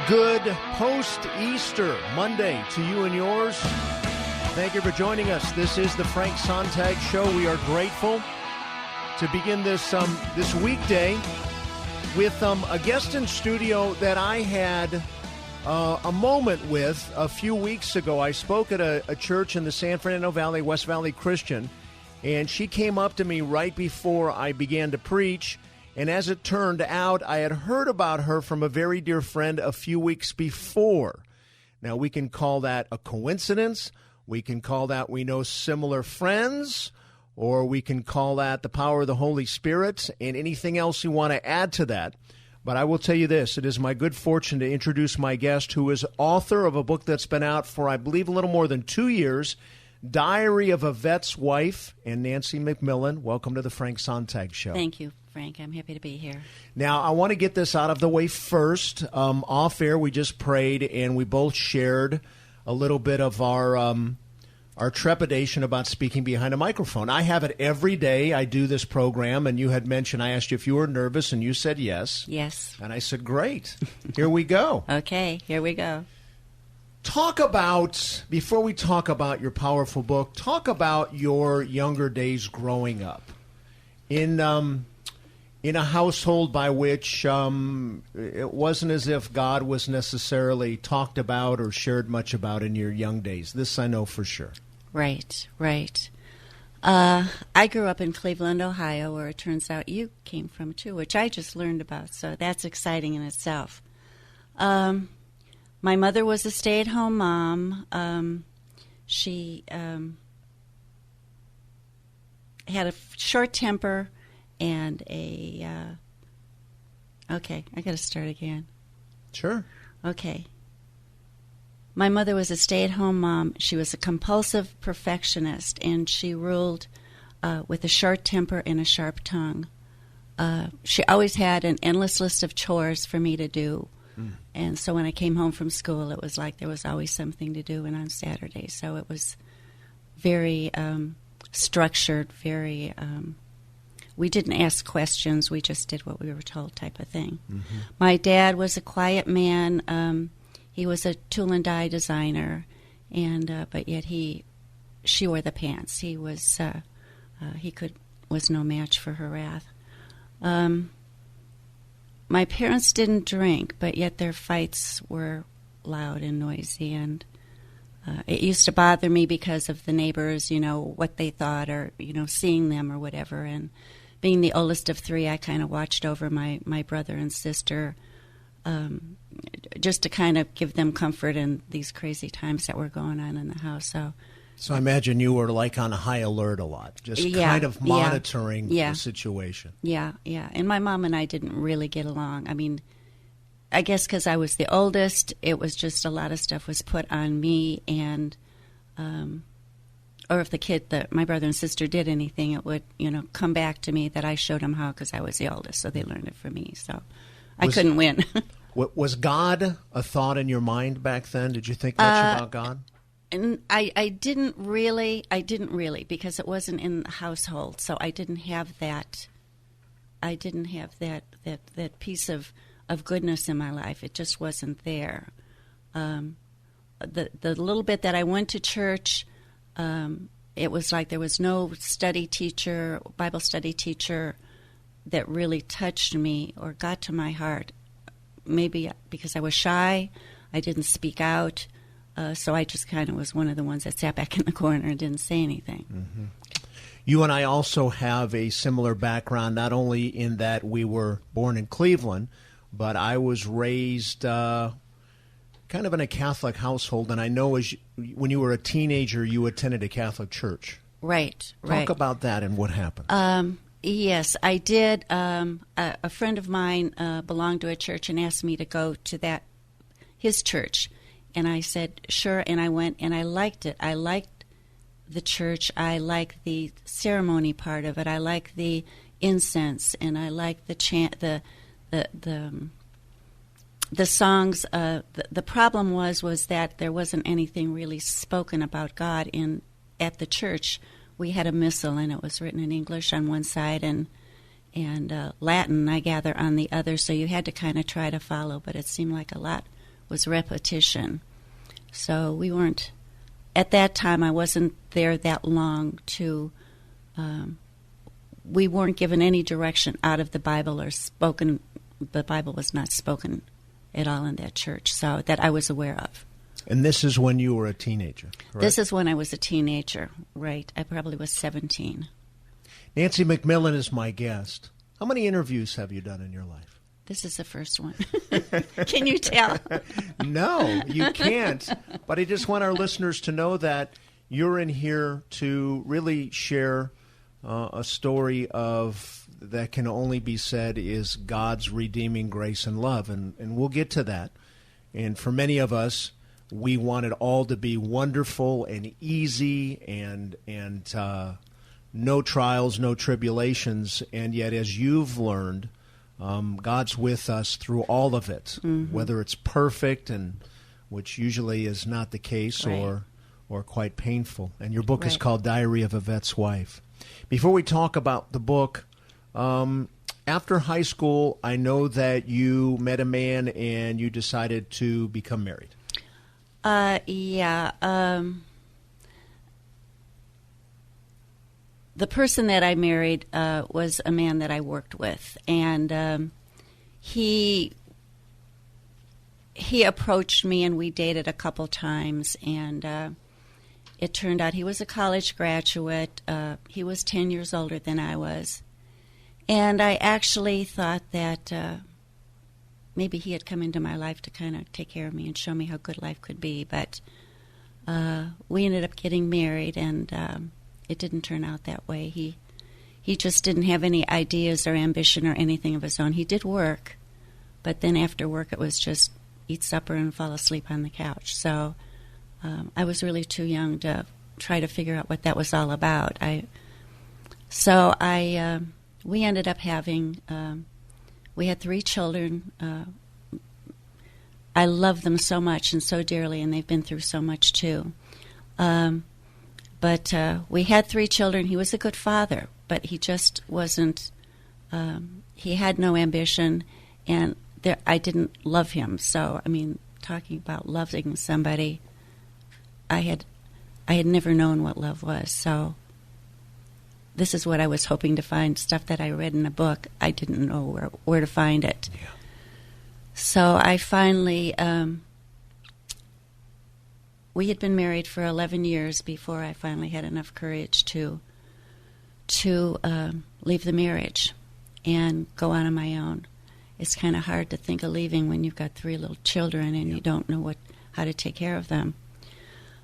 Good post-Easter Monday to you and yours. Thank you for joining us. This is the Frank Sontag Show. We are grateful to begin this weekday with a guest in studio that I had a moment with a few weeks ago. I spoke at a church in the San Fernando Valley, West Valley Christian, and she came up to me right before I began to preach. And as it turned out, I had heard about her from a very dear friend a few weeks before. Now, we can call that a coincidence. We can call that we know similar friends, or we can call that the power of the Holy Spirit, and anything else you want to add to that. But I will tell you this, it is my good fortune to introduce my guest, who is author of a book that's been out for, I believe, a little more than 2 years, Diary of a Vet's Wife, and Nancy MacMillan. Welcome to the Frank Sontag Show. Thank you, Frank. I'm happy to be here. Now, I want to get this out of the way first. Off air, we just prayed, and we both shared a little bit of our trepidation about speaking behind a microphone. I have it every day. I do this program, and you had mentioned, I asked you if you were nervous, and you said yes. Yes. And I said, great. Here we go. Okay, here we go. Talk about, before we talk about your powerful book, talk about your younger days growing up in a household by which it wasn't as if God was necessarily talked about or shared much about in your young days. This I know for sure. Right. I grew up in Cleveland, Ohio, where it turns out you came from too, which I just learned about, so that's exciting in itself. My mother was a stay-at-home mom. She had a short temper and okay, I got to start again. Sure. Okay. My mother was a stay-at-home mom. She was a compulsive perfectionist, and she ruled with a short temper and a sharp tongue. She always had an endless list of chores for me to do. And so when I came home from school, it was like there was always something to do, and on Saturdays. So it was very structured, very... we didn't ask questions. We just did what we were told type of thing. Mm-hmm. My dad was a quiet man. He was a tool and die designer, and but yet she wore the pants. He was was no match for her wrath. My parents didn't drink, but yet their fights were loud and noisy, and it used to bother me because of the neighbors, what they thought, or, seeing them or whatever. And being the oldest of three, I kind of watched over my brother and sister just to kind of give them comfort in these crazy times that were going on in the house. So I imagine you were like on a high alert a lot, just kind of monitoring the situation. Yeah. And my mom and I didn't really get along. I mean, I guess because I was the oldest, it was just a lot of stuff was put on me, and or if my brother and sister did anything, it would, come back to me that I showed them how, because I was the oldest, so they learned it from me. So I couldn't win. Was God a thought in your mind back then? Did you think much about God? And I didn't really, because it wasn't in the household, so I didn't have that. I didn't have that piece of goodness in my life. It just wasn't there. The little bit that I went to church, it was like there was no Bible study teacher that really touched me or got to my heart. Maybe because I was shy, I didn't speak out. So I just kind of was one of the ones that sat back in the corner and didn't say anything. Mm-hmm. You and I also have a similar background, not only in that we were born in Cleveland, but I was raised kind of in a Catholic household. And I know when you were a teenager, you attended a Catholic church. Right. Talk about that and what happened. Yes, I did. A friend of mine belonged to a church and asked me to go to his church. And I said, sure, and I went, and I liked it. I liked the church. I liked the ceremony part of it. I liked the incense, and I liked the chant, the songs. The problem was that there wasn't anything really spoken about God at the church. We had a missal, and it was written in English on one side and Latin, I gather, on the other. So you had to kind of try to follow, but it seemed like a lot was repetition. So we weren't, at that time, I wasn't there that long to, we weren't given any direction out of the Bible or spoken. The Bible was not spoken at all in that church, so that I was aware of. And this is when you were a teenager, correct? This is when I was a teenager, right. I probably was 17. Nancy MacMillan is my guest. How many interviews have you done in your life? This is the first one. Can you tell? No, you can't. But I just want our listeners to know that you're in here to really share a story of that can only be said is God's redeeming grace and love. And we'll get to that. And for many of us, we want it all to be wonderful and easy and no trials, no tribulations. And yet, as you've learned, God's with us through all of it, whether it's perfect, and which usually is not the case, right, or quite painful. And your book is called Diary of a Vet's Wife. Before we talk about the book, after high school, I know that you met a man and you decided to become married. Yeah. The person that I married was a man that I worked with, and he approached me, and we dated a couple times, and it turned out he was a college graduate. He was 10 years older than I was, and I actually thought that maybe he had come into my life to kind of take care of me and show me how good life could be, but we ended up getting married, and it didn't turn out that way. He just didn't have any ideas or ambition or anything of his own. He did work, but then after work it was just eat supper and fall asleep on the couch. So I was really too young to try to figure out what that was all about. We ended up having, we had 3 children. I love them so much and so dearly, and they've been through so much too. But we had 3 children. He was a good father, but he just wasn't, he had no ambition, and I didn't love him. So, I mean, talking about loving somebody, I had never known what love was. So this is what I was hoping to find, stuff that I read in a book. I didn't know where to find it. Yeah. So I finally... we had been married for 11 years before I finally had enough courage to leave the marriage and go on my own. It's kind of hard to think of leaving when you've got 3 little children and you don't know how to take care of them.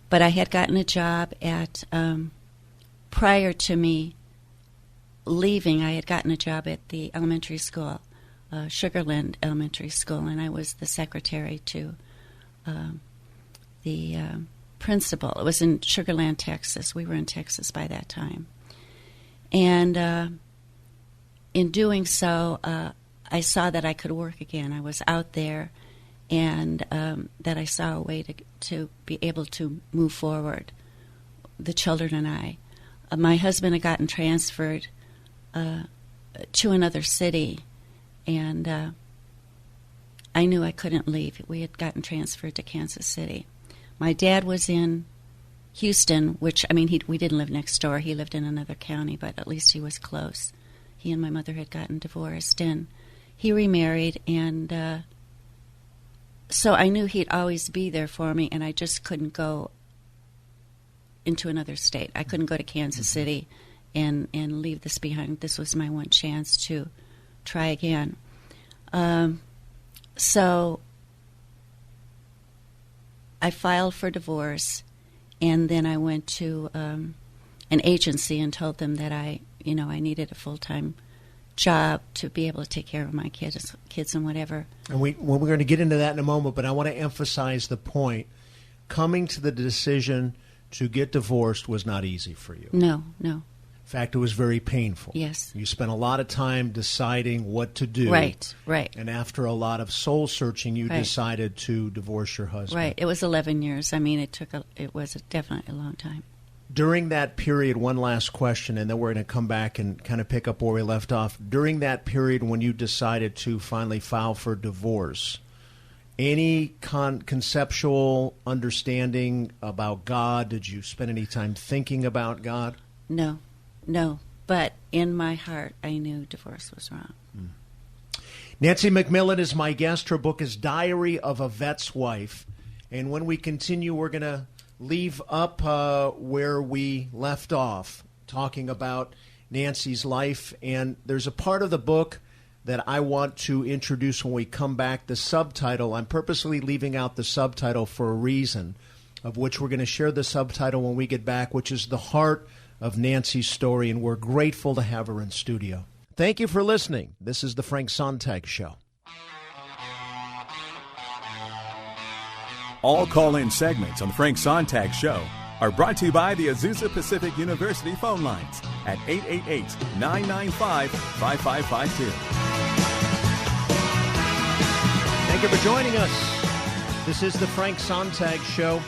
But I had gotten a job at, prior to me leaving, I had gotten a job at the elementary school, Sugarland Elementary School, and I was the secretary to the principal. It was in Sugarland, Texas. We were in Texas by that time. And in doing so, I saw that I could work again. I was out there, and that I saw a way to be able to move forward, the children and I. My husband had gotten transferred to another city, and I knew I couldn't leave. We had gotten transferred to Kansas City. My dad was in Houston, which, I mean, we didn't live next door. He lived in another county, but at least he was close. He and my mother had gotten divorced, and he remarried, and so I knew he'd always be there for me, and I just couldn't go into another state. I couldn't go to Kansas City and leave this behind. This was my one chance to try again. So I filed for divorce, and then I went to an agency and told them that I needed a full-time job to be able to take care of my kids and whatever. And we're going to get into that in a moment, but I want to emphasize the point. Coming to the decision to get divorced was not easy for you. No. In fact, it was very painful. Yes. You spent a lot of time deciding what to do. Right. And after a lot of soul searching, you decided to divorce your husband. Right. It was 11 years. I mean, it was definitely a long time. During that period, one last question, and then we're going to come back and kind of pick up where we left off. During that period when you decided to finally file for divorce, any conceptual understanding about God? Did you spend any time thinking about God? No. But in my heart, I knew divorce was wrong. Nancy MacMillan is my guest. Her book is Diary of a Vet's Wife. And when we continue, we're going to leave up where we left off, talking about Nancy's life. And there's a part of the book that I want to introduce when we come back. The subtitle, I'm purposely leaving out the subtitle for a reason, of which we're going to share the subtitle when we get back, which is The Heart of Nancy's Story. And we're grateful to have her in studio. Thank you for listening. This is the Frank Sontag Show. All call-in segments on the Frank Sontag Show are brought to you by the Azusa Pacific University phone lines at 888-995-5552. Thank you for joining us. This is the Frank Sontag Show.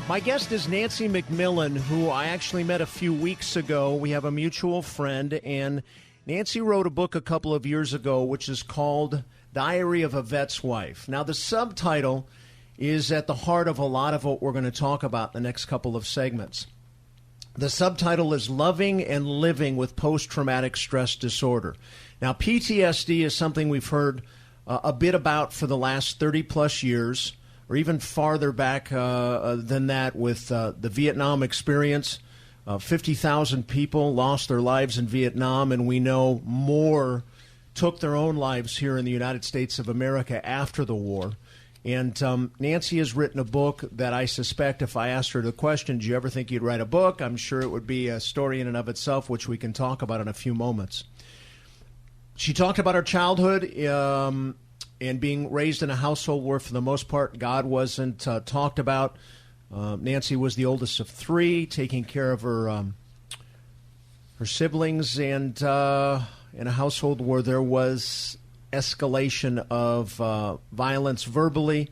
My guest is Nancy MacMillan, who I actually met a few weeks ago. We have a mutual friend, and Nancy wrote a book a couple of years ago, which is called Diary of a Vet's Wife. Now, the subtitle is at the heart of a lot of what we're going to talk about in the next couple of segments. The subtitle is Loving and Living with Post-Traumatic Stress Disorder. Now, PTSD is something we've heard a bit about for the last 30-plus years, or even farther back than that with the Vietnam experience. 50,000 people lost their lives in Vietnam, and we know more took their own lives here in the United States of America after the war. And Nancy has written a book that I suspect if I asked her the question, do you ever think you'd write a book? I'm sure it would be a story in and of itself, which we can talk about in a few moments. She talked about her childhood and being raised in a household where, for the most part, God wasn't talked about. Nancy was the oldest of three, taking care of her siblings, and in a household where there was escalation of violence verbally,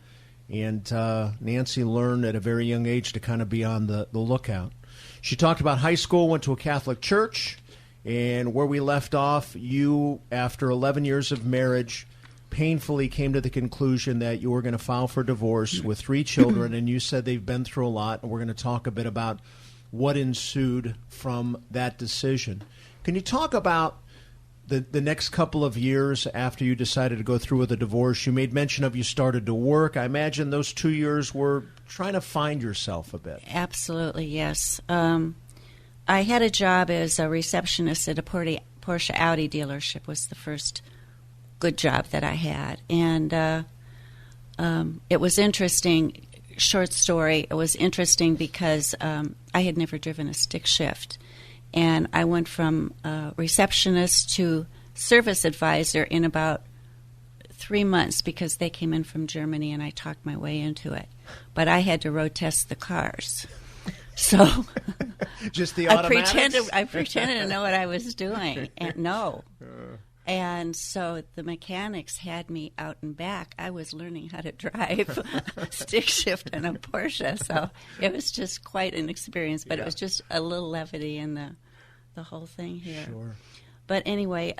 and Nancy learned at a very young age to kind of be on the lookout. She talked about high school, went to a Catholic church, and where we left off, you, after 11 years of marriage, painfully came to the conclusion that you were going to file for divorce with 3 children, and you said they've been through a lot, and we're going to talk a bit about what ensued from that decision. Can you talk about the next couple of years after you decided to go through with the divorce? You made mention of you started to work. I imagine those 2 years were trying to find yourself a bit. Absolutely, yes. I had a job as a receptionist at a Porsche Audi dealership. Was the first good job that I had. And it was interesting, short story, it was interesting because I had never driven a stick shift. And I went from receptionist to service advisor in about 3 months because they came in from Germany and I talked my way into it. But I had to road test the cars. So just the automatics? I pretended to know what I was doing. And no. And so the mechanics had me out and back. I was learning how to drive stick shift in a Porsche. So it was just quite an experience. But it was just a little levity in the whole thing here. Sure. But anyway,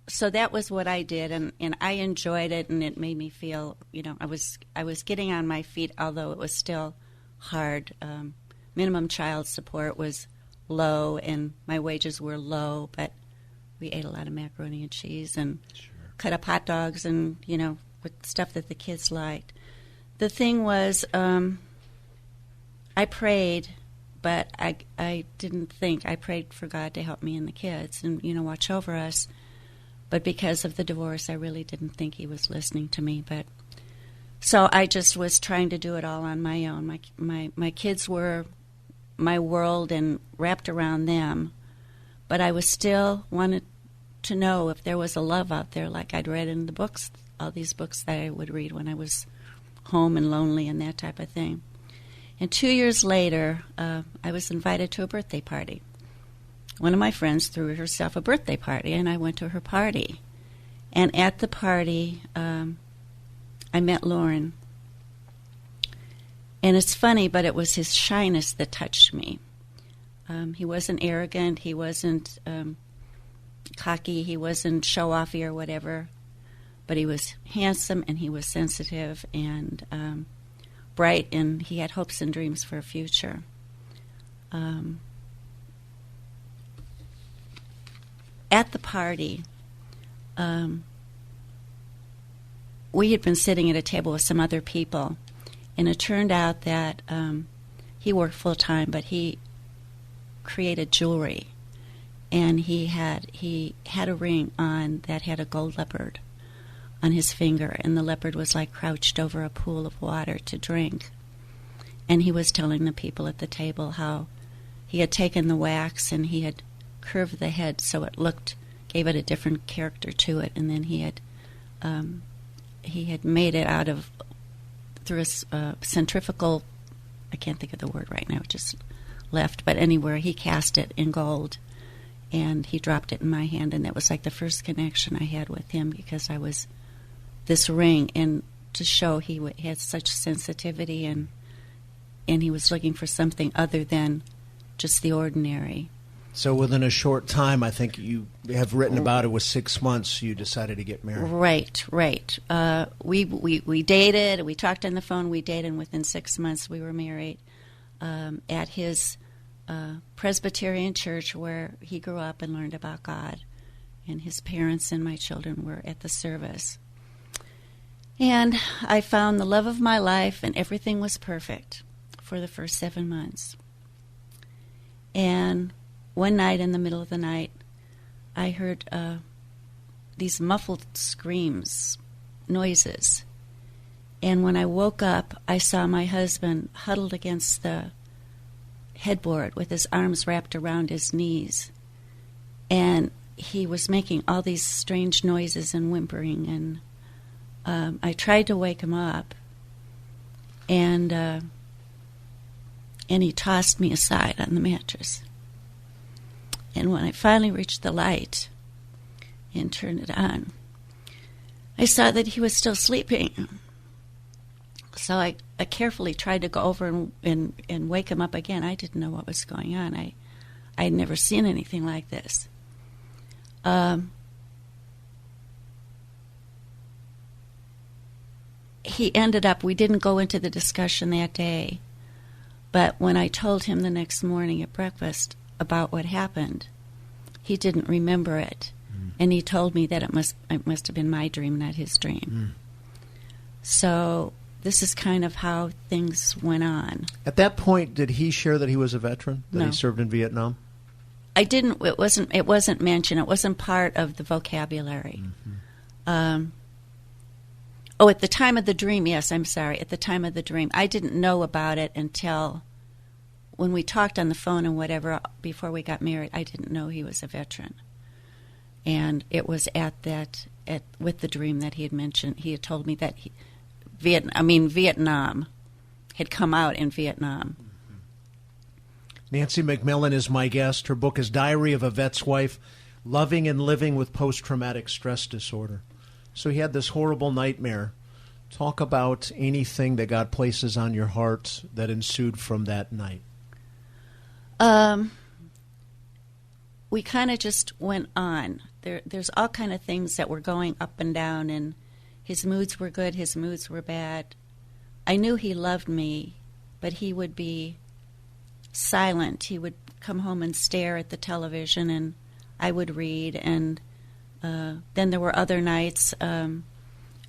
so that was what I did. And I enjoyed it. And it made me feel, I was getting on my feet, although it was still hard. Minimum child support was low and my wages were low. But we ate a lot of macaroni and cheese and cut up hot dogs and, with stuff that the kids liked. The thing was, I prayed, but I didn't think. I prayed for God to help me and the kids and, watch over us. But because of the divorce, I really didn't think he was listening to me. But so I just was trying to do it all on my own. My kids were my world and wrapped around them. But I was still wanted to know if there was a love out there like I'd read in the books, all these books that I would read when I was home and lonely and that type of thing. And 2 years later, I was invited to a birthday party. One of my friends threw herself a birthday party, and I went to her party. And at the party, I met Lauren. And it's funny, but it was his shyness that touched me. He wasn't arrogant. He wasn't cocky. He wasn't show-offy or whatever. but he was handsome and he was sensitive and bright, and he had hopes and dreams for a future. At the party, we had been sitting at a table with some other people, and it turned out that he worked full-time, but he created jewelry, and he had a ring on that had a gold leopard on his finger, and the leopard was like crouched over a pool of water to drink. And he was telling the people at the table how he had taken the wax and he had curved the head so it gave it a different character to it, and then he had made it out of, through a centrifugal, I can't think of the word right now, it just left, but anywhere he cast it in gold, and he dropped it in my hand, and that was like the first connection I had with him, because I was this ring, and to show he had such sensitivity, and he was looking for something other than just the ordinary. So within a short time, I think you have written about it, was 6 months, you decided to get married. Right. We dated, we talked on the phone, we dated, and within 6 months we were married at his Presbyterian church where he grew up and learned about God. And his parents and my children were at the service. And I found the love of my life, and everything was perfect for the first 7 months. And one night, in the middle of the night, I heard these muffled screams, noises. And when I woke up, I saw my husband huddled against the headboard with his arms wrapped around his knees. And he was making all these strange noises and whimpering. And I tried to wake him up. And he tossed me aside on the mattress. And when I finally reached the light and turned it on, I saw that he was still sleeping. So I carefully tried to go over and wake him up again. I didn't know what was going on. I had never seen anything like this. He ended up, we didn't go into the discussion that day, but when I told him the next morning at breakfast about what happened, he didn't remember it. And he told me that it must have been my dream, not his dream. So this is kind of how things went on. At that point, did he share that he was a veteran, that No. he served in Vietnam? I didn't. It wasn't mentioned. It wasn't part of the vocabulary. At the time of the dream, yes, I'm sorry. At the time of the dream, I didn't know about it until when we talked on the phone and whatever before we got married. I didn't know he was a veteran. And it was with the dream that he had mentioned. He had told me that Vietnam had come out in Vietnam. Nancy MacMillan is my guest. Her book is Diary of a Vet's Wife, Loving and Living with Post-Traumatic Stress Disorder. So he had this horrible nightmare. Talk about anything that God places on your heart that ensued from that night. We kind of just went on. There's all kind of things that were going up and down, and his moods were good, his moods were bad. I knew he loved me, but he would be silent. He would come home and stare at the television, and I would read. And then there were other nights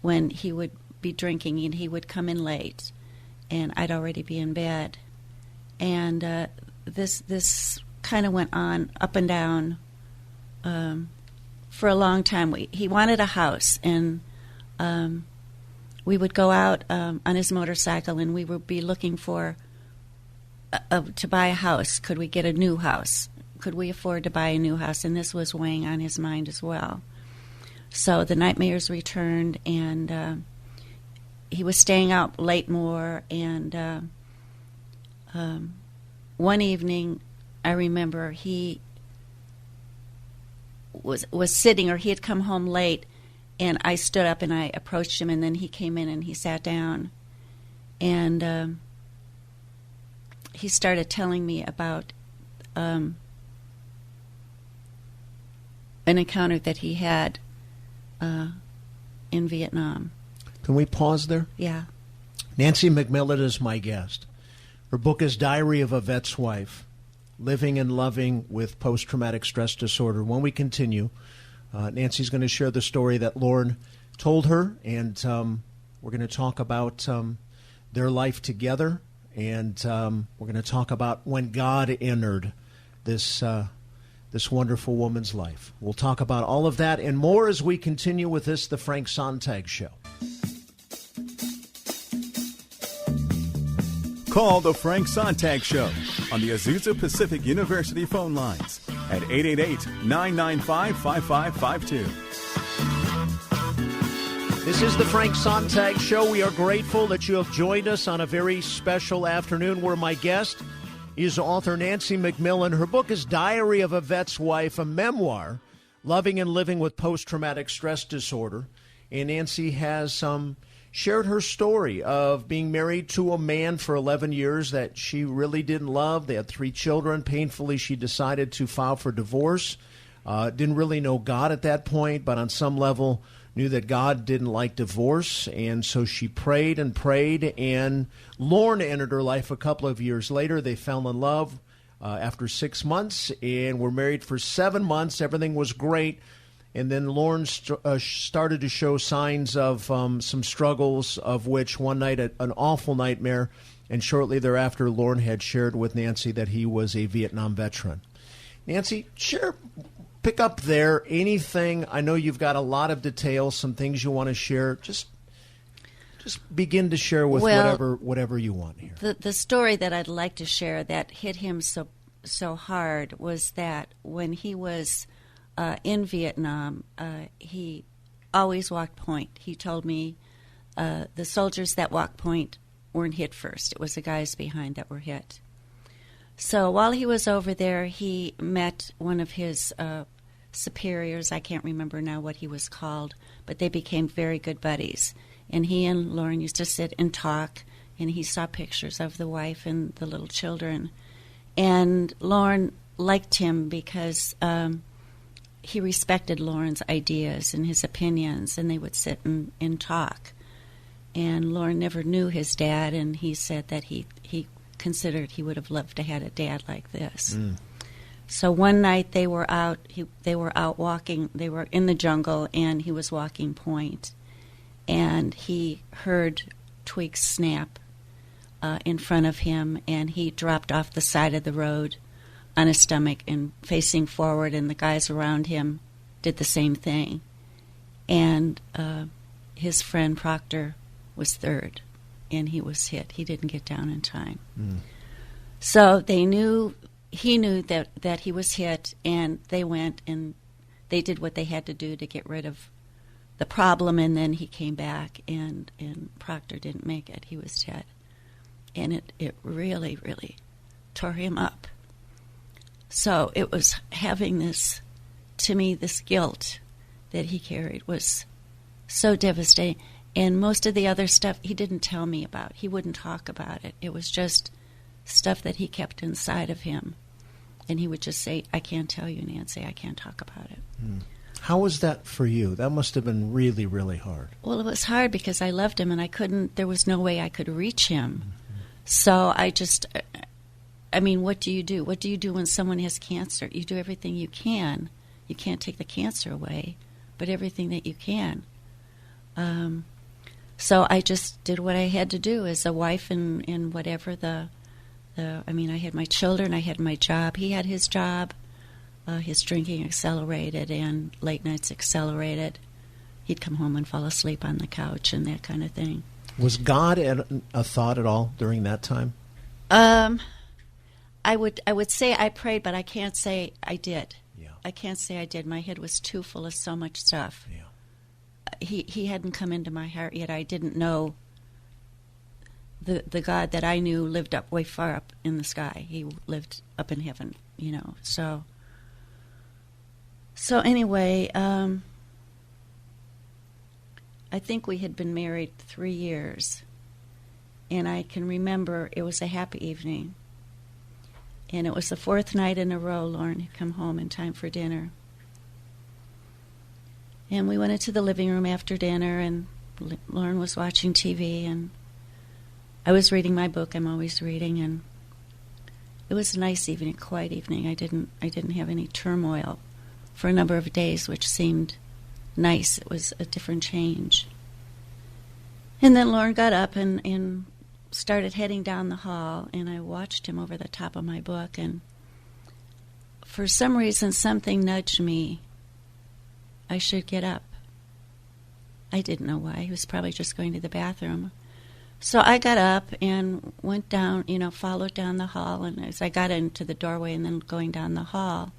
when he would be drinking, and he would come in late, and I'd already be in bed. And this kind of went on up and down for a long time. He wanted a house, and we would go out on his motorcycle, and we would be looking for to buy a house. Could we get a new house? Could we afford to buy a new house? And this was weighing on his mind as well. So the nightmares returned, and he was staying out late more. And one evening, I remember he was sitting, or he had come home late, and I stood up and I approached him, and then he came in and he sat down, and he started telling me about an encounter that he had in Vietnam. Can we pause there? Yeah. Nancy MacMillan is my guest. Her book is Diary of a Vet's Wife, Living and Loving with Post-Traumatic Stress Disorder. When we continue, Nancy's going to share the story that Lauren told her, and we're going to talk about their life together, and we're going to talk about when God entered this wonderful woman's life. We'll talk about all of that and more as we continue with this, The Frank Sontag Show. Call The Frank Sontag Show on the Azusa Pacific University phone lines at 888-995-5552. This is The Frank Sontag Show. We are grateful that you have joined us on a very special afternoon where my guest is author Nancy MacMillan. Her book is Diary of a Vet's Wife, a memoir, Loving and Living with Post-Traumatic Stress Disorder. And Nancy has shared her story of being married to a man for 11 years that she really didn't love. They had 3 children. Painfully, she decided to file for divorce. Didn't really know God at that point, but on some level knew that God didn't like divorce, and so she prayed and prayed, and Lauren entered her life a couple of years later. They fell in love after 6 months and were married for 7 months. Everything was great, and then Lauren started to show signs of some struggles, of which one night, an awful nightmare, and shortly thereafter, Lauren had shared with Nancy that he was a Vietnam veteran. Nancy, pick up there. Anything? I know you've got a lot of details, some things you want to share. Just begin to share with whatever you want here. The story that I'd like to share that hit him so hard was that when he was in Vietnam, he always walked point. He told me the soldiers that walked point weren't hit first. It was the guys behind that were hit. So while he was over there, he met one of his superiors. I can't remember now what he was called, but they became very good buddies. And he and Lauren used to sit and talk, and he saw pictures of the wife and the little children. And Lauren liked him because he respected Lauren's ideas and his opinions, and they would sit and talk. And Lauren never knew his dad, and he said that he considered he would have loved to have a dad like this. So one night they were out walking. They were in the jungle, and he was walking point, and he heard twigs snap in front of him, and he dropped off the side of the road on his stomach and facing forward, and the guys around him did the same thing. And his friend Proctor was third, and he was hit. He didn't get down in time. So he knew that he was hit, and they went and they did what they had to do to get rid of the problem, and then he came back, and Proctor didn't make it. He was dead. And it really, really tore him up. So it was having this, to me, this guilt that he carried was so devastating. And most of the other stuff he didn't tell me about. He wouldn't talk about it. It was just stuff that he kept inside of him. And he would just say, I can't tell you, Nancy, I can't talk about it. How was that for you? That must have been really, really hard. Well, it was hard because I loved him, and there was no way I could reach him. So what do you do? What do you do when someone has cancer? You do everything you can. You can't take the cancer away, but everything that you can. So I just did what I had to do as a wife, and whatever I had my children, I had my job. He had his job. His drinking accelerated, and late nights accelerated. He'd come home and fall asleep on the couch and that kind of thing. Was God a thought at all during that time? I would say I prayed, but I can't say I did. Yeah. I can't say I did. My head was too full of so much stuff. Yeah. He hadn't come into my heart yet. I didn't know the God that I knew lived up way far up in the sky. He lived up in heaven, So anyway, I think we had been married 3 years, and I can remember it was a happy evening. And it was the 4th night in a row Lauren had come home in time for dinner. And we went into the living room after dinner, and Lauren was watching TV, and I was reading my book. I'm always reading, and it was a nice evening, quiet evening. I didn't have any turmoil for a number of days, which seemed nice. It was a different change. And then Lauren got up and started heading down the hall, and I watched him over the top of my book, and for some reason something nudged me. I should get up. I didn't know why. He was probably just going to the bathroom. So I got up and went down, followed down the hall, and as I got into the doorway and then going down the hall,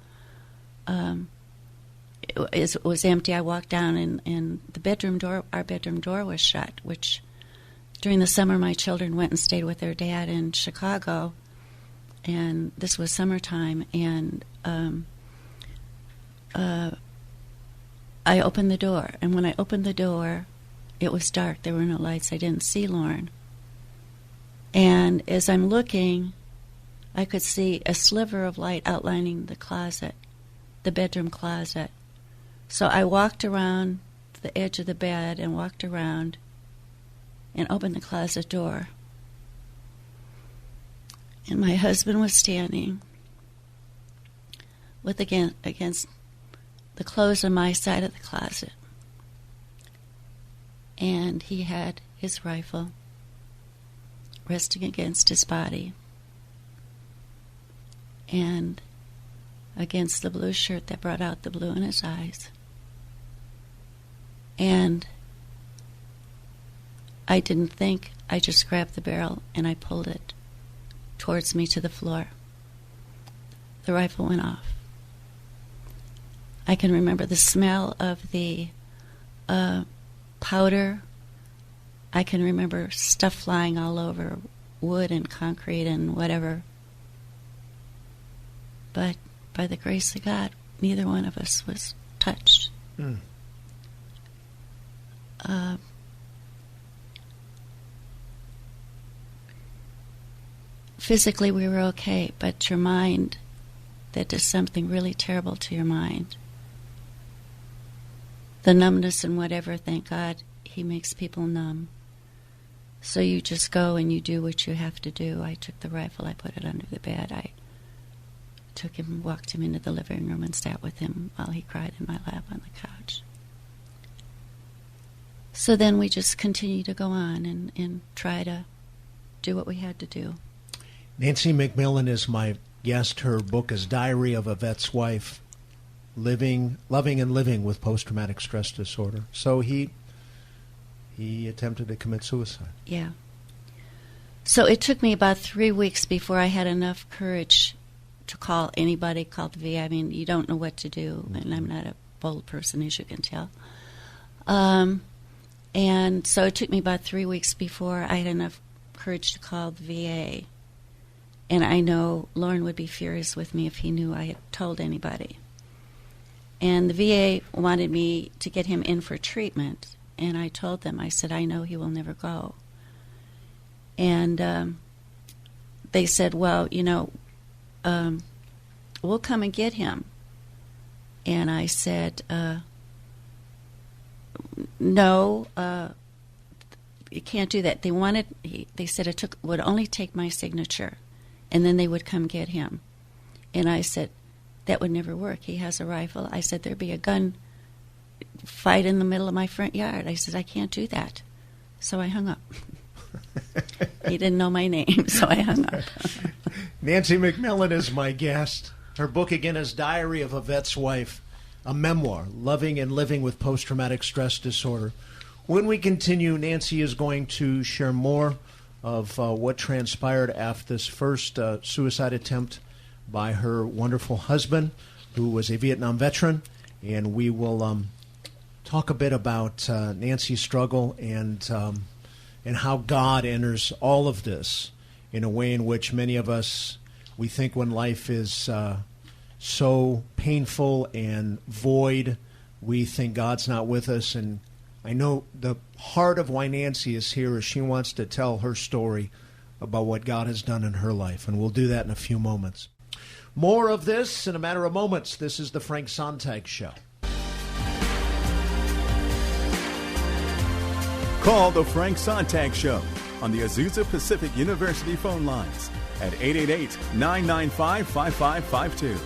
it was empty. I walked down, and our bedroom door was shut, which during the summer my children went and stayed with their dad in Chicago, and this was summertime, and I opened the door, and when I opened the door, it was dark. There were no lights. I didn't see Lauren. And as I'm looking, I could see a sliver of light outlining the closet, the bedroom closet. So I walked around the edge of the bed and walked around and opened the closet door. And my husband was standing against the clothes on my side of the closet. And he had his rifle resting against his body and against the blue shirt that brought out the blue in his eyes. And I didn't think. I just grabbed the barrel and I pulled it towards me to the floor. The rifle went off. I can remember the smell of the powder. I can remember stuff flying all over, wood and concrete and whatever. But by the grace of God, neither one of us was touched. Physically we were okay, but your mind, that does something really terrible to your mind. The numbness and whatever, thank God, he makes people numb. So you just go and you do what you have to do. I took the rifle, I put it under the bed. I took him and walked him into the living room and sat with him while he cried in my lap on the couch. So then we just continued to go on and try to do what we had to do. Nancy MacMillan is my guest. Her book is Diary of a Vet's Wife, Loving and Living with Post-Traumatic Stress Disorder. So he attempted to commit suicide. Yeah. So it took me about 3 weeks before I had enough courage to call anybody, call the VA. I mean, you don't know what to do, and I'm not a bold person, as you can tell. And so it took me about 3 weeks before I had enough courage to call the VA. And I know Lauren would be furious with me if he knew I had told anybody. And the VA wanted me to get him in for treatment. And I told them, I said, I know he will never go. And they said, well, we'll come and get him. And I said, no, you can't do that. They said it would only take my signature, and then they would come get him. And I said, that would never work. He has a rifle. I said, there'd be a gun fight in the middle of my front yard. I said, I can't do that. So I hung up. He didn't know my name, so I hung up. Nancy MacMillan is my guest. Her book, again, is Diary of a Vet's Wife, a memoir, Loving and Living with Post-Traumatic Stress Disorder. When we continue, Nancy is going to share more of what transpired after this first suicide attempt by her wonderful husband, who was a Vietnam veteran, and we will talk a bit about Nancy's struggle and how God enters all of this in a way in which many of us, we think when life is so painful and void, we think God's not with us. And I know the heart of why Nancy is here is she wants to tell her story about what God has done in her life, and we'll do that in a few moments. More of this in a matter of moments. This is the Frank Sontag Show. Call the Frank Sontag Show on the Azusa Pacific University phone lines at 888-995-5552.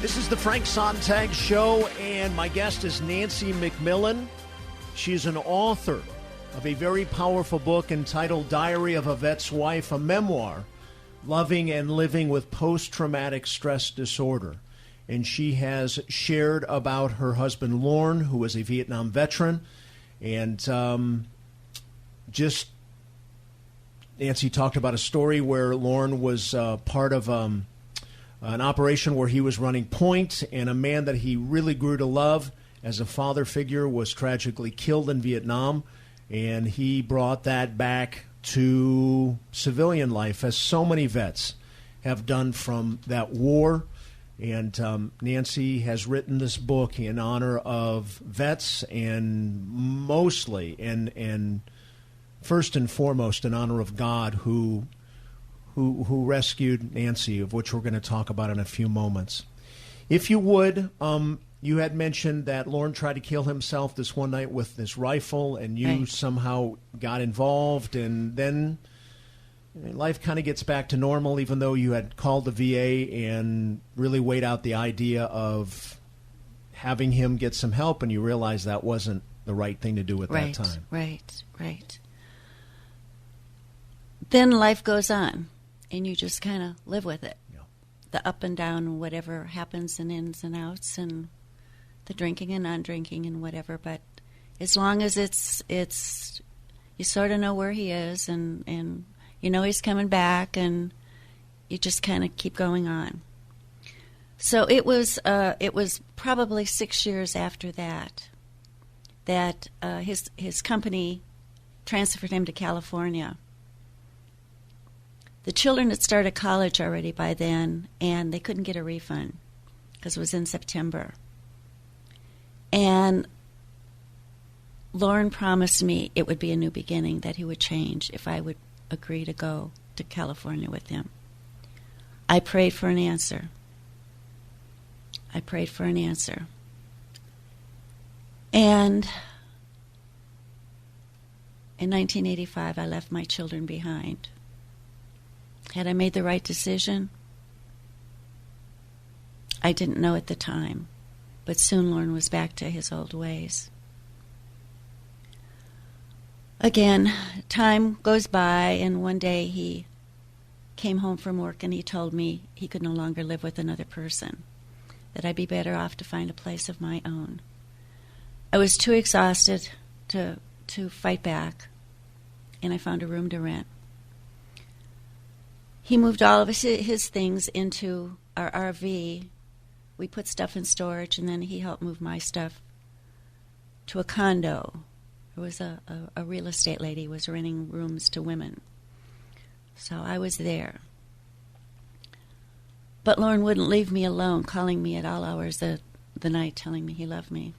This is the Frank Sontag Show, and my guest is Nancy MacMillan. She's an author of a very powerful book entitled Diary of a Vet's Wife, a memoir, Loving and Living with Post-Traumatic Stress Disorder. And she has shared about her husband, Lorne, who was a Vietnam veteran. And Nancy talked about a story where Lorne was part of an operation where he was running point, and a man that he really grew to love as a father figure was tragically killed in Vietnam. And he brought that back to civilian life, as so many vets have done from that war. And Nancy has written this book in honor of vets, and mostly, and first and foremost, in honor of God, who rescued Nancy, of which we're going to talk about in a few moments. If you would, you had mentioned that Lorne tried to kill himself this one night with this rifle, and you somehow got involved, and then life kind of gets back to normal, even though you had called the VA and really weighed out the idea of having him get some help, and you realized that wasn't the right thing to do at that time. Right. Then life goes on, and you just kind of live with it. Yeah. The up and down, whatever happens, and ins and outs, and the drinking and non-drinking and whatever. But as long as it's you sort of know where he is, and you know he's coming back, and you just kind of keep going on. So it was probably 6 years after that his company transferred him to California. The children had started college already by then, and they couldn't get a refund because it was in September. And Lorne promised me it would be a new beginning, that he would change if I would agree to go to California with him. I prayed for an answer. And in 1985, I left my children behind. Had I made the right decision? I didn't know at the time, but soon Lorne was back to his old ways. Again, time goes by, and one day he came home from work and he told me he could no longer live with another person, that I'd be better off to find a place of my own. I was too exhausted to fight back, and I found a room to rent. He moved all of his things into our RV. We put stuff in storage, and then he helped move my stuff to a condo. There was a real estate lady who was renting rooms to women. So I was there. But Lorne wouldn't leave me alone, calling me at all hours of the night, telling me he loved me.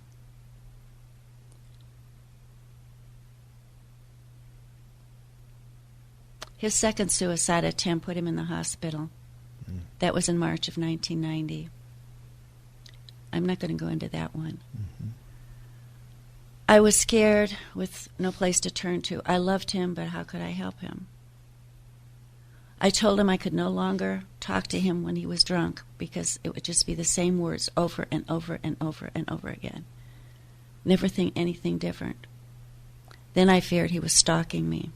His second suicide attempt put him in the hospital. That was in March of 1990. I'm not going to go into that one. Mm-hmm. I was scared with no place to turn to. I loved him, but how could I help him? I told him I could no longer talk to him when he was drunk, because it would just be the same words over and over and over and over again. Never think anything different. Then I feared he was stalking me.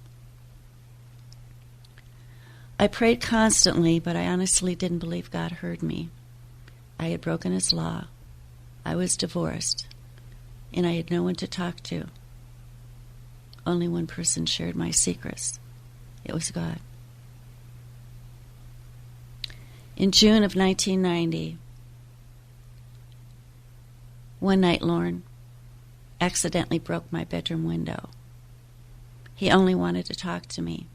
I prayed constantly, but I honestly didn't believe God heard me. I had broken his law. I was divorced, and I had no one to talk to. Only one person shared my secrets. It was God. In June of 1990, one night Lorne accidentally broke my bedroom window. He only wanted to talk to me.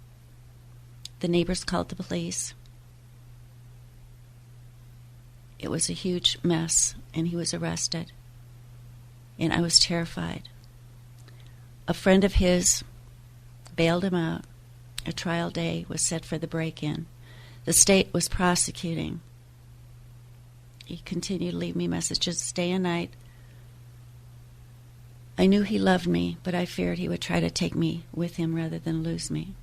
The neighbors called the police. It was a huge mess, and he was arrested. And I was terrified. A friend of his bailed him out. A trial day was set for the break-in. The state was prosecuting. He continued to leave me messages day and night. I knew he loved me, but I feared he would try to take me with him rather than lose me.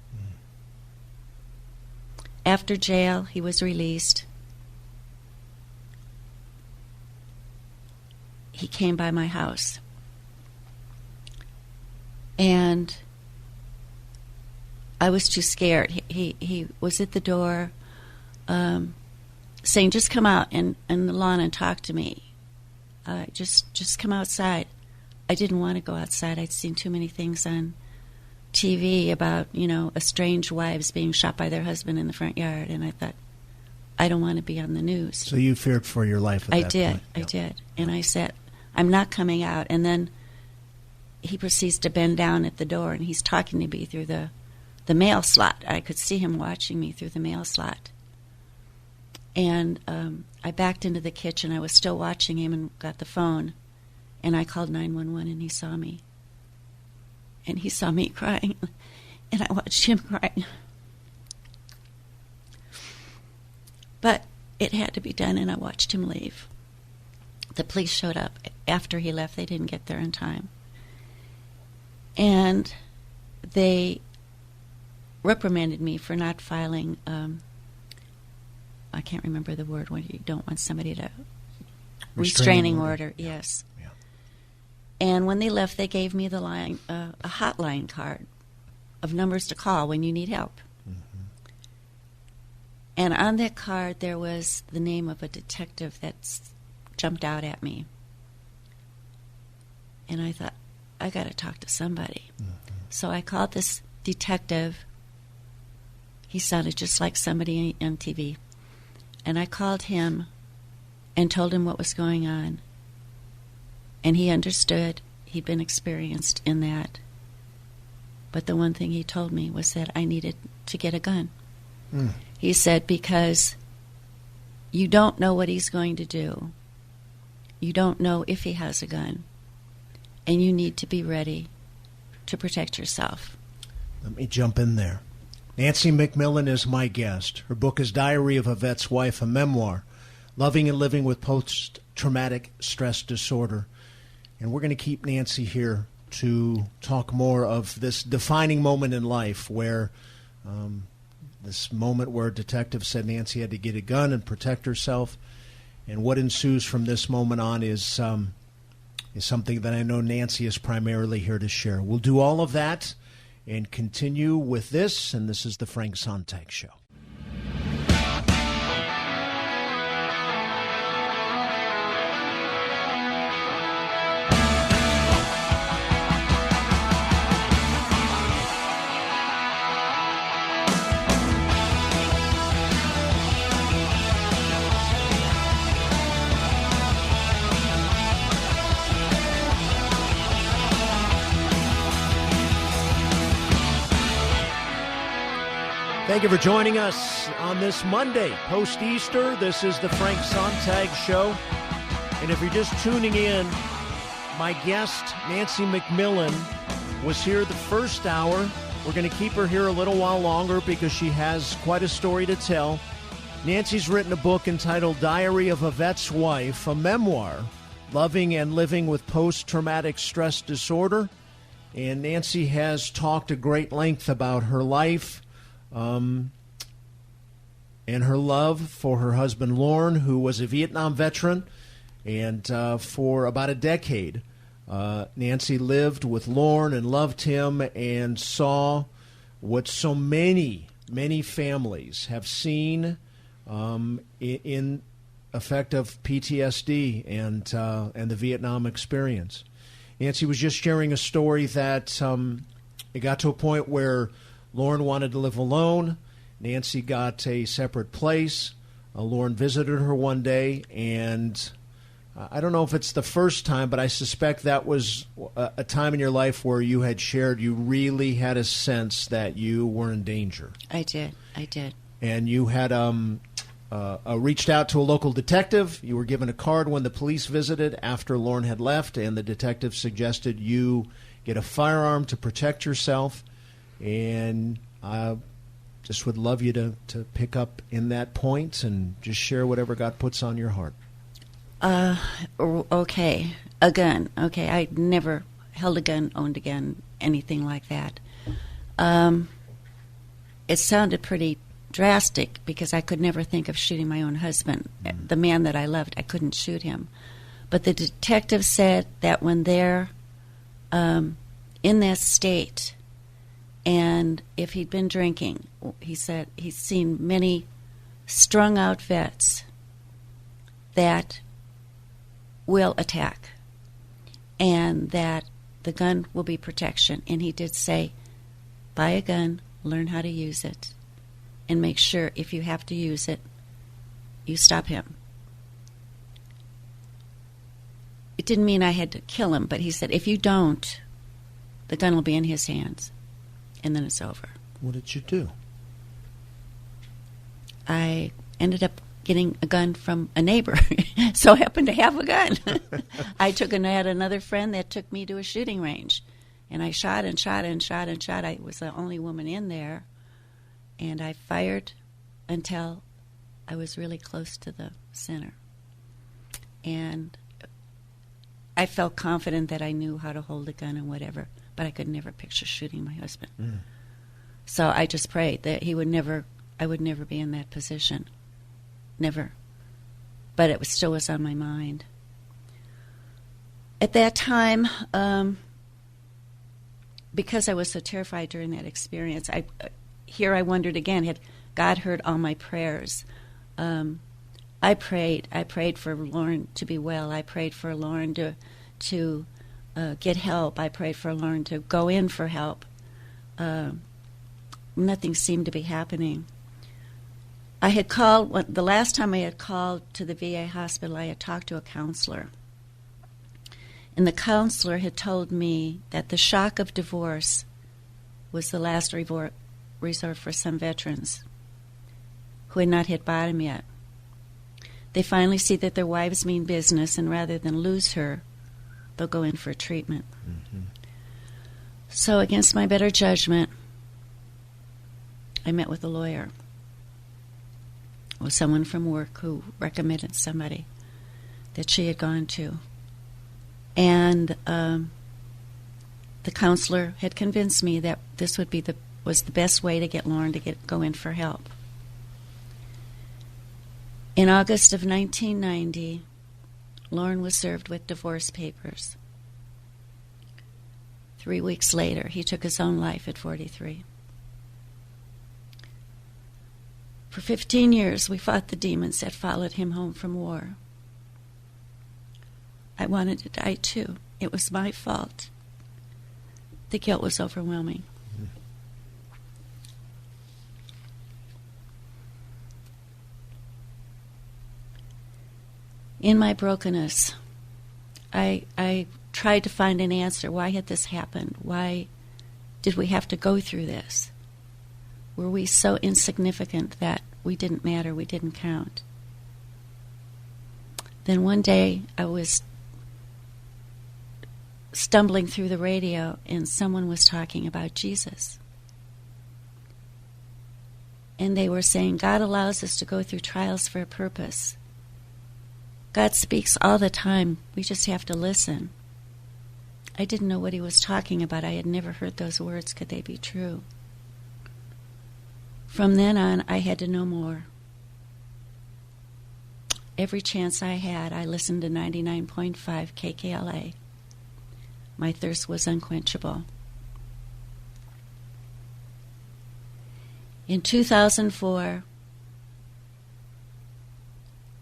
After jail, he was released. He came by my house. And I was too scared. He was at the door saying, just come out in the lawn and talk to me. Just come outside. I didn't want to go outside. I'd seen too many things on TV about, estranged wives being shot by their husband in the front yard, and I thought, I don't want to be on the news. So you feared for your life at that point. I did. And I said, I'm not coming out. And then he proceeds to bend down at the door, and he's talking to me through the mail slot. I could see him watching me through the mail slot. And I backed into the kitchen. I was still watching him and got the phone. And I called 911, and he saw me. And he saw me crying, and I watched him crying. But it had to be done, and I watched him leave. The police showed up after he left. They didn't get there in time. And they reprimanded me for not filing, I can't remember the word when you don't want somebody to... Restraining order, yes. Yeah. And when they left, they gave me the line, a hotline card of numbers to call when you need help. Mm-hmm. And on that card, there was the name of a detective that's jumped out at me. And I thought, I got to talk to somebody. Mm-hmm. So I called this detective. He sounded just like somebody on TV. And I called him and told him what was going on. And he understood. He'd been experienced in that. But the one thing he told me was that I needed to get a gun. Mm. He said, because you don't know what he's going to do. You don't know if he has a gun. And you need to be ready to protect yourself. Let me jump in there. Nancy MacMillan is my guest. Her book is Diary of a Vet's Wife, a memoir, Loving and Living with Post-Traumatic Stress Disorder. And we're going to keep Nancy here to talk more of this defining moment in life where this moment where a detective said Nancy had to get a gun and protect herself. And what ensues from this moment on is something that I know Nancy is primarily here to share. We'll do all of that and continue with this, and this is the Frank Sontag Show. Thank you for joining us on this Monday, post-Easter. This is the Frank Sontag Show. And if you're just tuning in, my guest, Nancy MacMillan, was here the first hour. We're going to keep her here a little while longer because she has quite a story to tell. Nancy's written a book entitled Diary of a Vet's Wife, a memoir, Loving and Living with Post-Traumatic Stress Disorder. And Nancy has talked at great length about her life, and her love for her husband, Lorne, who was a Vietnam veteran. And for about a decade, Nancy lived with Lorne and loved him and saw what so many, many families have seen in effect of PTSD and the Vietnam experience. Nancy was just sharing a story that it got to a point where Lorne wanted to live alone. Nancy got a separate place. Lorne visited her one day, and I don't know if it's the first time, but I suspect that was a time in your life where you had shared, you really had a sense that you were in danger. I did. And you had reached out to a local detective. You were given a card when the police visited after Lorne had left, and the detective suggested you get a firearm to protect yourself. And I just would love you to pick up in that point and just share whatever God puts on your heart. Okay. A gun. Okay. I never held a gun, owned a gun, anything like that. It sounded pretty drastic because I could never think of shooting my own husband. The man that I loved, I couldn't shoot him. But the detective said that when they're in that state, and if he'd been drinking, he said he's seen many strung-out vets that will attack, and that the gun will be protection. And he did say, buy a gun, learn how to use it, and make sure if you have to use it, you stop him. It didn't mean I had to kill him, but he said, if you don't, the gun will be in his hands, and then it's over. What did you do? I ended up getting a gun from a neighbor, so I happened to have a gun. I had another friend that took me to a shooting range, and I shot and shot and shot and shot. I was the only woman in there, and I fired until I was really close to the center. And I felt confident that I knew how to hold a gun and whatever, but I could never picture shooting my husband. So I just prayed that I would never be in that position. Never. But it still was on my mind. At that time, because I was so terrified during that experience, I wondered again, had God heard all my prayers? I prayed for Lauren to be well. I prayed for Lauren to get help. I prayed for Lauren to go in for help. Nothing seemed to be happening. I had called, the last time I had called to the VA hospital, I had talked to a counselor. And the counselor had told me that the shock of divorce was the last resort for some veterans who had not hit bottom yet. They finally see that their wives mean business, and rather than lose her, they'll go in for treatment. Mm-hmm. So against my better judgment, I met with a lawyer. It was someone from work who recommended somebody that she had gone to. And the counselor had convinced me that this was the best way to get Lauren to go in for help. In August of 1990, Lauren was served with divorce papers. 3 weeks later, he took his own life at 43. For 15 years, we fought the demons that followed him home from war. I wanted to die too. It was my fault. The guilt was overwhelming. In my brokenness, I tried to find an answer. Why had this happened? Why did we have to go through this? Were we so insignificant that we didn't matter, we didn't count? Then one day I was stumbling through the radio and someone was talking about Jesus. And they were saying, God allows us to go through trials for a purpose. God speaks all the time. We just have to listen. I didn't know what he was talking about. I had never heard those words. Could they be true? From then on, I had to know more. Every chance I had, I listened to 99.5 KKLA. My thirst was unquenchable. In 2004,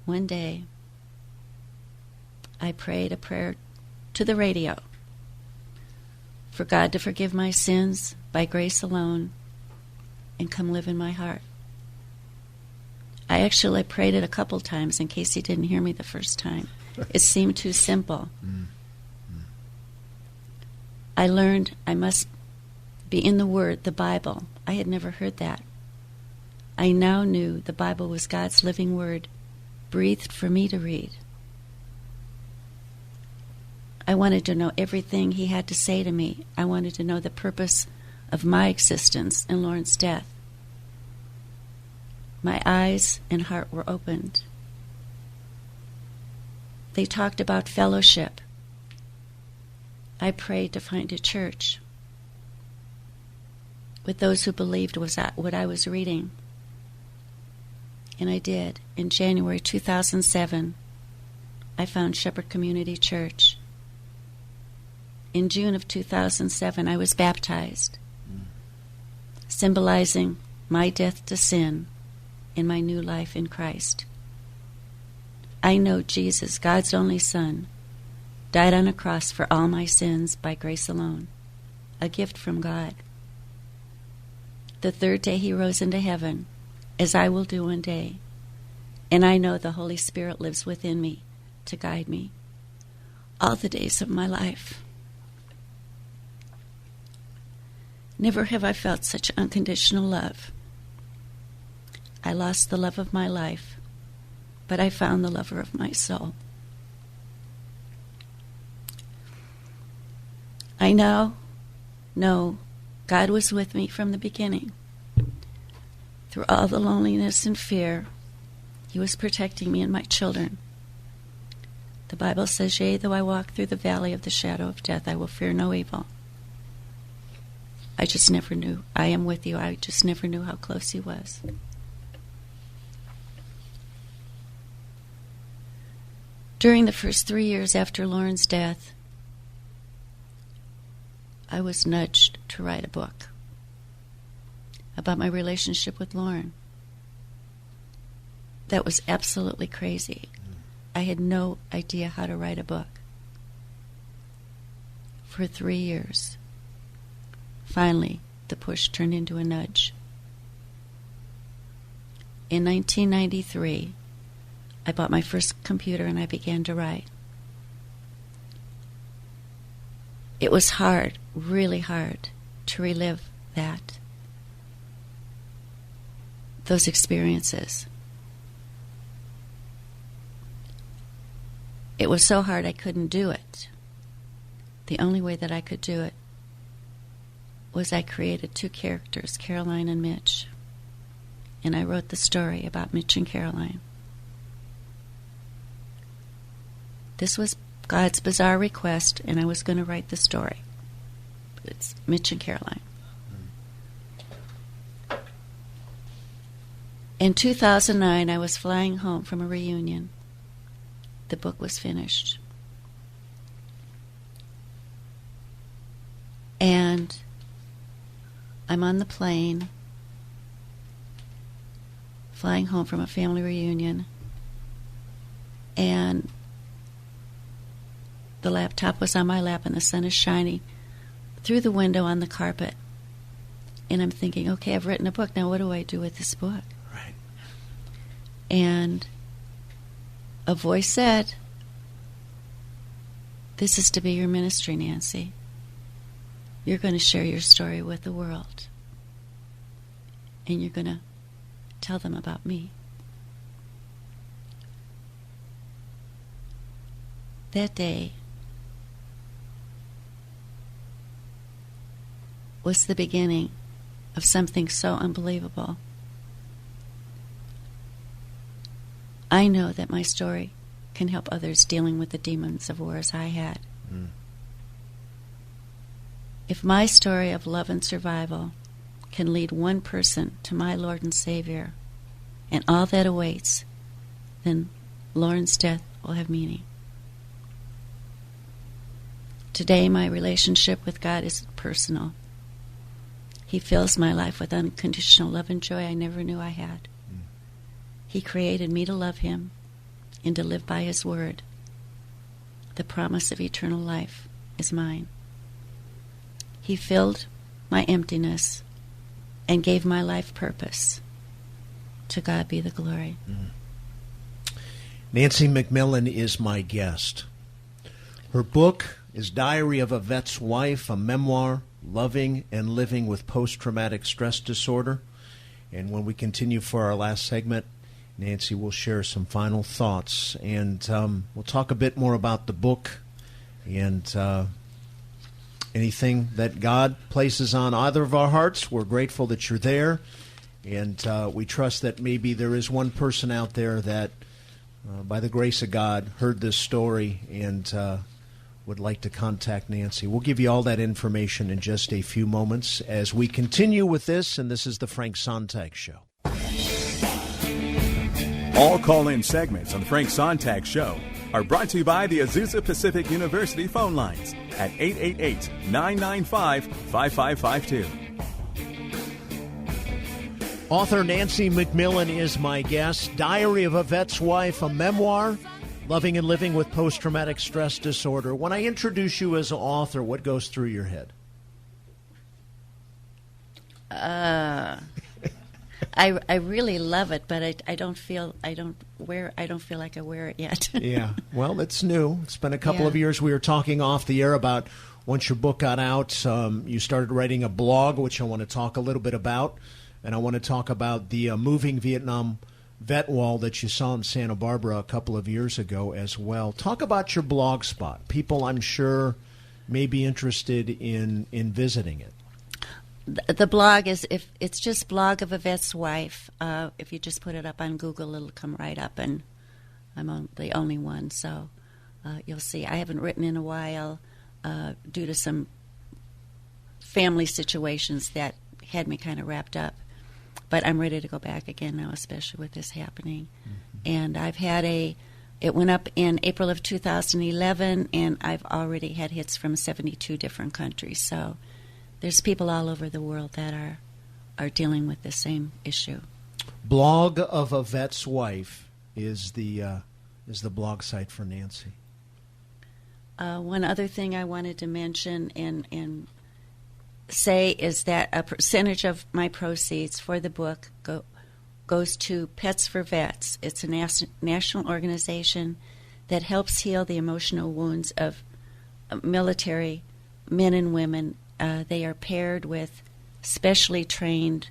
one day, I prayed a prayer to the radio for God to forgive my sins by grace alone and come live in my heart. I actually prayed it a couple times in case he didn't hear me the first time. It seemed too simple. I learned I must be in the Word, the Bible. I had never heard that. I now knew the Bible was God's living Word, breathed for me to read. I wanted to know everything he had to say to me. I wanted to know the purpose of my existence and Lauren's death. My eyes and heart were opened. They talked about fellowship. I prayed to find a church with those who believed was what I was reading. And I did. In January 2007, I found Shepherd Community Church. In June of 2007, I was baptized, symbolizing my death to sin and my new life in Christ. I know Jesus, God's only Son, died on a cross for all my sins by grace alone, a gift from God. The third day he rose into heaven, as I will do one day, and I know the Holy Spirit lives within me to guide me all the days of my life. Never have I felt such unconditional love. I lost the love of my life, but I found the lover of my soul. I now know God was with me from the beginning. Through all the loneliness and fear, he was protecting me and my children. The Bible says, yea, though I walk through the valley of the shadow of death, I will fear no evil. I just never knew. I am with you. I just never knew how close he was. During the first 3 years after Lauren's death, I was nudged to write a book about my relationship with Lauren. That was absolutely crazy. I had no idea how to write a book. For 3 years. Finally, the push turned into a nudge. In 1993, I bought my first computer and I began to write. It was hard, really hard, to relive those experiences. It was so hard I couldn't do it. The only way that I could do it was I created 2 characters, Caroline and Mitch. And I wrote the story about Mitch and Caroline. This was God's bizarre request, and I was going to write the story. But it's Mitch and Caroline. In 2009, I was flying home from a reunion. The book was finished. And I'm on the plane, flying home from a family reunion, and the laptop was on my lap and the sun is shining through the window on the carpet. And I'm thinking, okay, I've written a book. Now what do I do with this book? Right. And a voice said, this is to be your ministry, Nancy. You're going to share your story with the world. And you're going to tell them about me. That day was the beginning of something so unbelievable. I know that my story can help others dealing with the demons of war as I had. If my story of love and survival can lead one person to my Lord and Savior and all that awaits, then Lauren's death will have meaning. Today, my relationship with God is personal. He fills my life with unconditional love and joy I never knew I had. He created me to love him and to live by his word. The promise of eternal life is mine. He filled my emptiness and gave my life purpose. To God be the glory. Nancy MacMillan is my guest. Her book is Diary of a Vet's Wife, a memoir, Loving and Living with Post-Traumatic Stress Disorder. And when we continue for our last segment, Nancy will share some final thoughts. And we'll talk a bit more about the book and anything that God places on either of our hearts. We're grateful that you're there. And we trust that maybe there is one person out there that, by the grace of God, heard this story and would like to contact Nancy. We'll give you all that information in just a few moments as we continue with this, and this is the Frank Sontag Show. All call-in segments on the Frank Sontag Show are brought to you by the Azusa Pacific University phone lines at 888-995-5552. Author Nancy MacMillan is my guest. Diary of a Vet's Wife, a memoir, Loving and Living with Post-Traumatic Stress Disorder. When I introduce you as an author, what goes through your head? I really love it, but I don't feel like I wear it yet. Yeah, well, it's new. It's been a couple of years. We were talking off the air about once your book got out, you started writing a blog, which I want to talk a little bit about, and I want to talk about the moving Vietnam vet wall that you saw in Santa Barbara a couple of years ago as well. Talk about your blog spot. People, I'm sure, may be interested in visiting it. The blog is, if it's just Blog of a Vet's Wife. If you just put it up on Google, it'll come right up, and I'm the only one, so you'll see. I haven't written in a while due to some family situations that had me kind of wrapped up, but I'm ready to go back again now, especially with this happening. Mm-hmm. And I've had it went up in April of 2011, and I've already had hits from 72 different countries, so there's people all over the world that are dealing with the same issue. Blog of a Vet's Wife is the blog site for Nancy. One other thing I wanted to mention and say is that a percentage of my proceeds for the book goes to Pets for Vets. It's a national organization that helps heal the emotional wounds of military men and women. They are paired with specially trained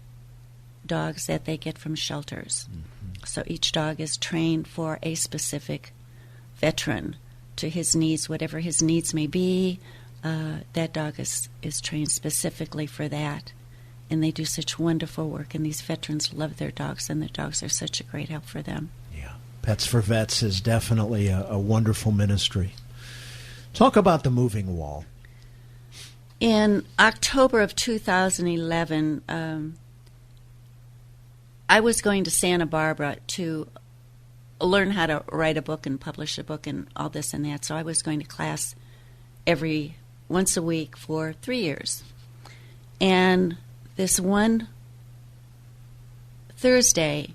dogs that they get from shelters. Mm-hmm. So each dog is trained for a specific veteran to his needs, whatever his needs may be. That dog is trained specifically for that. And they do such wonderful work, and these veterans love their dogs, and their dogs are such a great help for them. Yeah, Pets for Vets is definitely a wonderful ministry. Talk about the moving wall. In October of 2011, I was going to Santa Barbara to learn how to write a book and publish a book and all this and that. So I was going to class once a week for 3 years. And this one Thursday,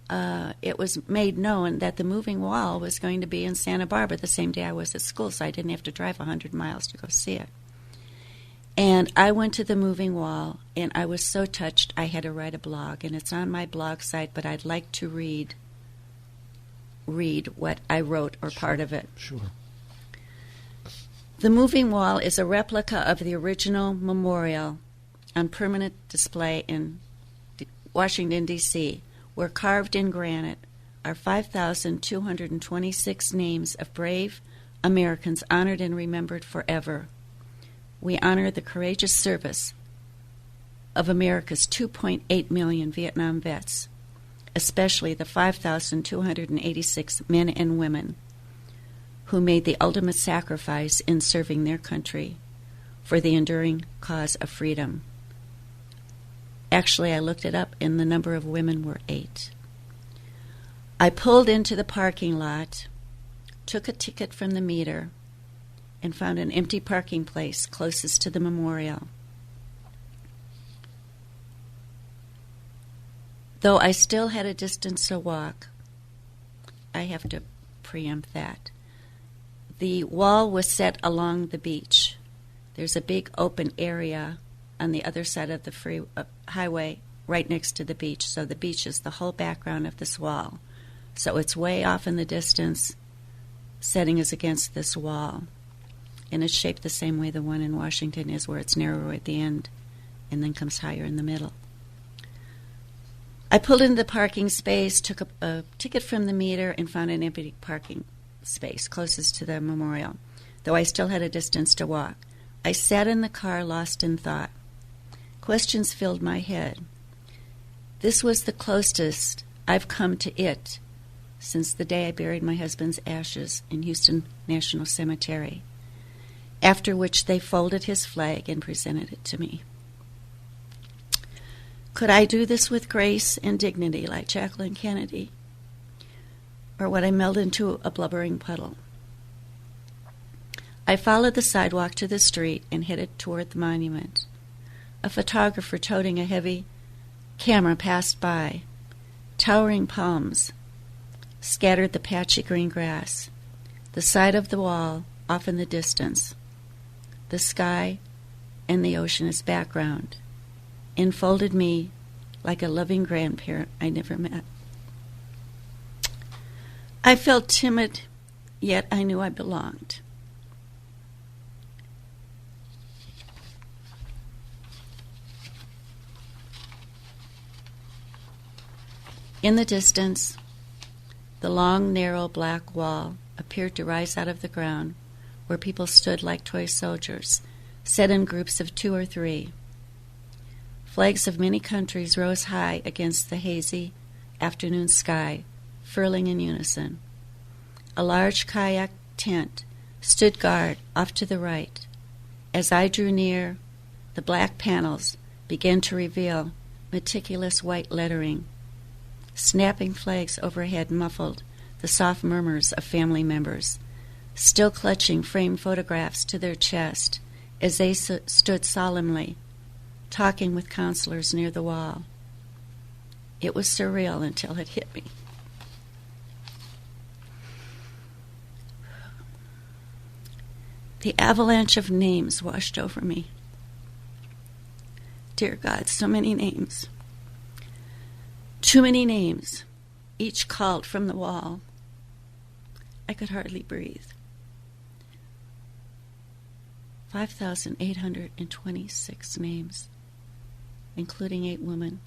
it was made known that the moving wall was going to be in Santa Barbara the same day I was at school, so I didn't have to drive 100 miles to go see it. And I went to the moving wall, and I was so touched I had to write a blog, and it's on my blog site, but I'd like to read what I wrote or part of it. Sure. The moving wall is a replica of the original memorial on permanent display in Washington, D.C., where carved in granite are 5,226 names of brave Americans honored and remembered forever. We honor the courageous service of America's 2.8 million Vietnam vets, especially the 5,286 men and women who made the ultimate sacrifice in serving their country for the enduring cause of freedom. Actually, I looked it up, and the number of women were 8. I pulled into the parking lot, took a ticket from the meter, and found an empty parking place closest to the memorial. Though I still had a distance to walk, I have to preempt that. The wall was set along the beach. There's a big open area on the other side of the highway right next to the beach, so the beach is the whole background of this wall. So it's way off in the distance, setting us against this wall. And it's shaped the same way the one in Washington is, where it's narrower at the end and then comes higher in the middle. I pulled into the parking space, took a ticket from the meter, and found an empty parking space closest to the memorial, though I still had a distance to walk. I sat in the car, lost in thought. Questions filled my head. This was the closest I've come to it since the day I buried my husband's ashes in Houston, National Cemetery, after which they folded his flag and presented it to me. Could I do this with grace and dignity like Jacqueline Kennedy? Or would I melt into a blubbering puddle? I followed the sidewalk to the street and headed toward the monument. A photographer toting a heavy camera passed by. Towering palms scattered the patchy green grass. The side of the wall off in the distance. The sky and the ocean as background enfolded me like a loving grandparent I never met. I felt timid, yet I knew I belonged. In the distance, the long, narrow black wall appeared to rise out of the ground, where people stood like toy soldiers, set in groups of 2 or 3. Flags of many countries rose high against the hazy afternoon sky, furling in unison. A large kayak tent stood guard off to the right. As I drew near, the black panels began to reveal meticulous white lettering. Snapping flags overhead muffled the soft murmurs of family members, still clutching framed photographs to their chest as they stood solemnly, talking with counselors near the wall. It was surreal until it hit me. The avalanche of names washed over me. Dear God, so many names. Too many names, each called from the wall. I could hardly breathe. 5,826 names, including 8 women,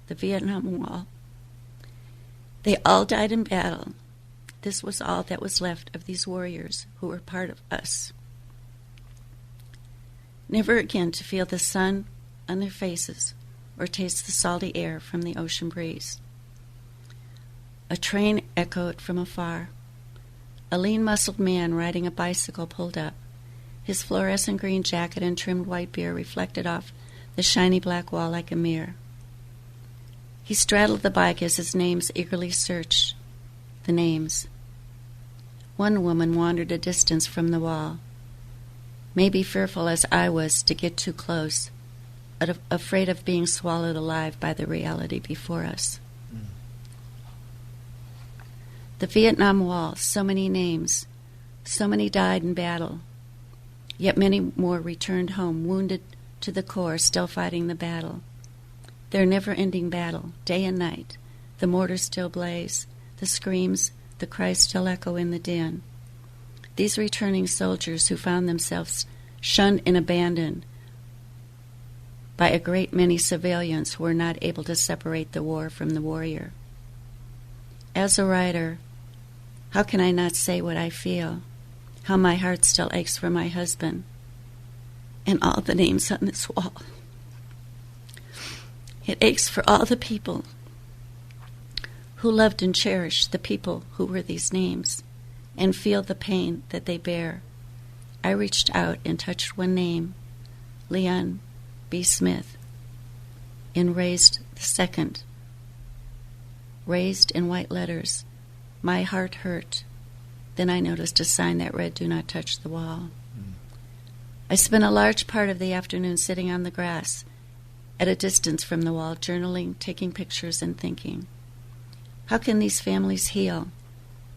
the Vietnam Wall. They all died in battle. This was all that was left of these warriors who were part of us. Never again to feel the sun on their faces or taste the salty air from the ocean breeze. A train echoed from afar. A lean-muscled man riding a bicycle pulled up. His fluorescent green jacket and trimmed white beard reflected off the shiny black wall like a mirror. He straddled the bike as his names eagerly searched the names. One woman wandered a distance from the wall, maybe fearful as I was to get too close, afraid of being swallowed alive by the reality before us. The Vietnam Wall, so many names, so many died in battle, yet many more returned home, wounded to the core, still fighting the battle. Their never-ending battle, day and night. The mortars still blaze, the screams, the cries still echo in the din. These returning soldiers who found themselves shunned and abandoned by a great many civilians who were not able to separate the war from the warrior. As a writer, how can I not say what I feel? How my heart still aches for my husband and all the names on this wall. It aches for all the people who loved and cherished the people who were these names and feel the pain that they bear. I reached out and touched one name, Leon B. Smith, and raised the second. Raised in white letters, my heart hurt. Then I noticed a sign that read, "Do not touch the wall." I spent a large part of the afternoon sitting on the grass at a distance from the wall, journaling, taking pictures, and thinking. How can these families heal?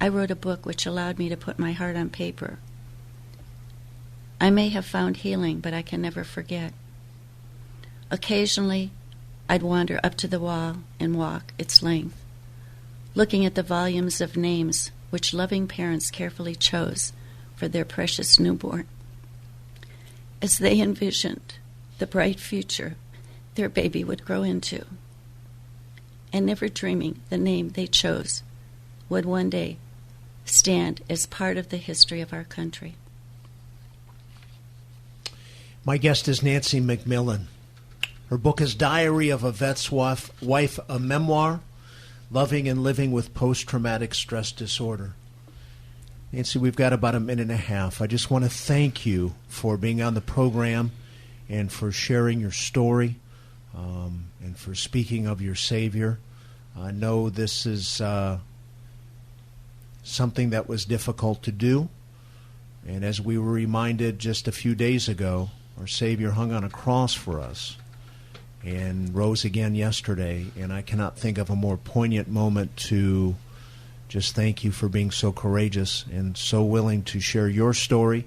I wrote a book which allowed me to put my heart on paper. I may have found healing, but I can never forget. Occasionally, I'd wander up to the wall and walk its length, looking at the volumes of names which loving parents carefully chose for their precious newborn, as they envisioned the bright future their baby would grow into, and never dreaming the name they chose would one day stand as part of the history of our country. My guest is Nancy MacMillan. Her book is Diary of a Vet's Wife, a memoir, Loving and Living with Post-Traumatic Stress Disorder. Nancy, we've got about a minute and a half. I just want to thank you for being on the program and for sharing your story and for speaking of your Savior. I know this is something that was difficult to do. And as we were reminded just a few days ago, our Savior hung on a cross for us and rose again yesterday. And I cannot think of a more poignant moment to just thank you for being so courageous and so willing to share your story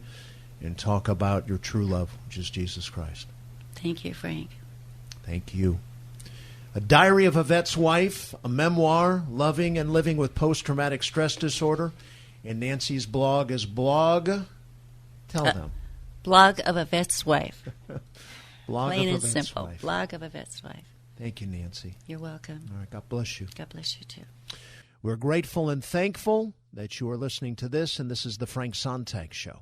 and talk about your true love, which is Jesus Christ. Thank you, Frank. Thank you. A Diary of a Vet's Wife, a memoir, Loving and Living with Post-Traumatic Stress Disorder. And Nancy's blog is blog. Tell them. Blog of a Vet's Wife. Blog Plain of a and Vet's simple. Wife. Blog of a Vet's Wife. Thank you, Nancy. You're welcome. All right, God bless you. God bless you, too. We're grateful and thankful that you are listening to this, and this is the Frank Sontag Show.